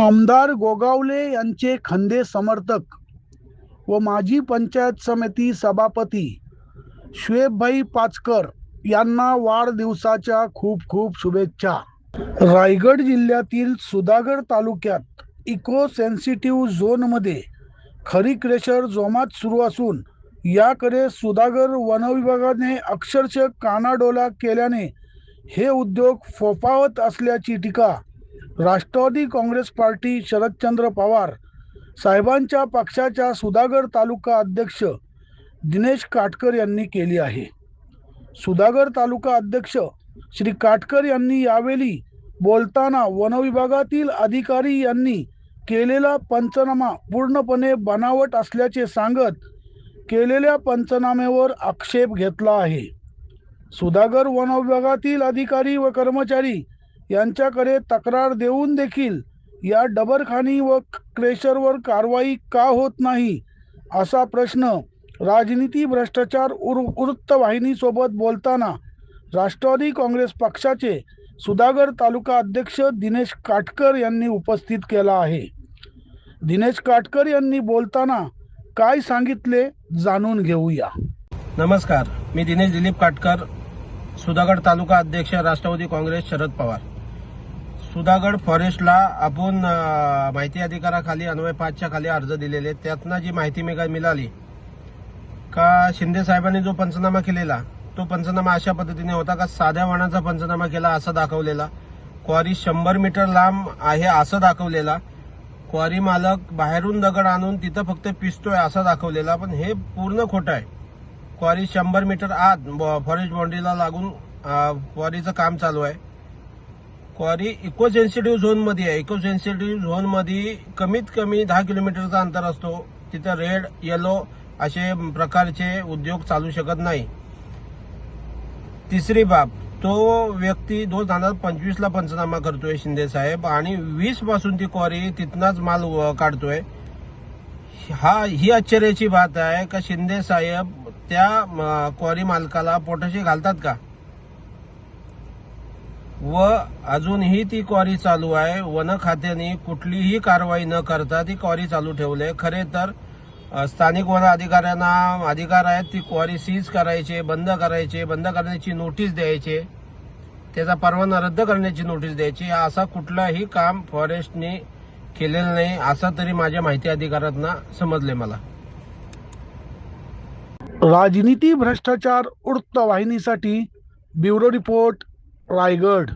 आमदार गोगावले यांचे खंदे समर्थक व माजी पंचायत समिती सभापती श्वेबभाई पाचकर यांना वाढदिवसाच्या खूप खूप शुभेच्छा। रायगड जिल्ह्यातील सुधागड तालुक्यात इको सेन्सिटिव्ह झोनमध्ये खरी क्रेशर जोमात सुरू असून याकडे सुधागड वनविभागाने अक्षरशः कानाडोळा केल्याने हे उद्योग फोफावत असल्याची टीका राष्ट्रवादी काँग्रेस पार्टी शरदचंद्र पवार साहेबांच्या पक्षाच्या सुधागड तालुका अध्यक्ष दिनेश काटकर यांनी केली आहे। सुधागड तालुका अध्यक्ष श्री काटकर यांनी यावेळी बोलताना वनविभागातील अधिकारी यांनी केलेला पंचनामा पूर्णपणे बनावट असल्याचे सांगत केलेल्या पंचनाम्यावर आक्षेप घेतला आहे। सुधागड वनविभागातील अधिकारी व कर्मचारी यांच्याकडे तक्रार देऊन देखील या डबरखानी व क्रेशरवर कारवाई का होत नाही असा प्रश्न राजनीती भ्रष्टाचार वृत्तवाहिनीसोबत बोलताना राष्ट्रवादी काँग्रेस पक्षाचे सुधागड तालुका अध्यक्ष दिनेश काटकर यांनी उपस्थित केला आहे। दिनेश काटकर यांनी बोलताना काय सांगितले जाणून घेऊया। नमस्कार, मी दिनेश दिलीप काटकर, सुधागड तालुका अध्यक्ष राष्ट्रवादी काँग्रेस शरद पवार। सुधागड फॉरेस्टला आपण माहिती अधिकाराखाली अन्वय 5च्या खाली अर्ज दिलेले, त्यातनं जी माहिती मिळाली का शिंदे साहेबांनी जो पंचनामा केलेला तो पंचनामा अशा पद्धतीने होता का साध्या वनाचा पंचनामा केला असं दाखवलेला, क्वारी 100 मीटर लांब आहे असं दाखवलेला, क्वारी मालक बाहेरून दगड आणून तिथं फक्त पिसतोय असं दाखवलेला, पण हे पूर्ण खोटं आहे। क्वारी 100 मीटर आत फॉरेस्ट बाउंड्रीला लागून क्वारीचं काम चालू आहे। क्वारी इको सेन्सिटिव्ह झोन मध्ये आहे। इको सेन्सिटिव्ह झोन मध्ये कमीत कमी 10 किलोमीटरचा अंतर असतो, तिथं रेड येलो असे प्रकारचे उद्योग चालू शकत नाही। तिसरी बाब, तो व्यक्ती 2025ला पंचनामा करतोय शिंदे साहेब आणि 20 पासून ती क्वारी तिथनाच माल काढतोय। ही आश्चर्याची बात आहे का शिंदे साहेब त्या क्वारी मालकाला पोटाशी घालतात का व अजूनही ती क्वारी चालू आहे। वन खात्याने कुठलीही कारवाई न करता ती क्वारी चालू ठेवले। खरे तर स्थानिक वन अधिकाऱ्यांना अधिकार आहेत ती क्वारी सीज करायचे, बंद करायचे, बंद करण्याची नोटीस द्यायचे, त्याचा परवाना रद्द करण्याची नोटीस द्यायची। असा कुठलाही काम फॉरेस्टने केलेलं नाही असं तरी माझ्या माहिती अधिकाऱ्यांना समजले मला। राजनीती भ्रष्टाचार वृत्तवाहिनीसाठी ब्युरो रिपोर्ट रायगड।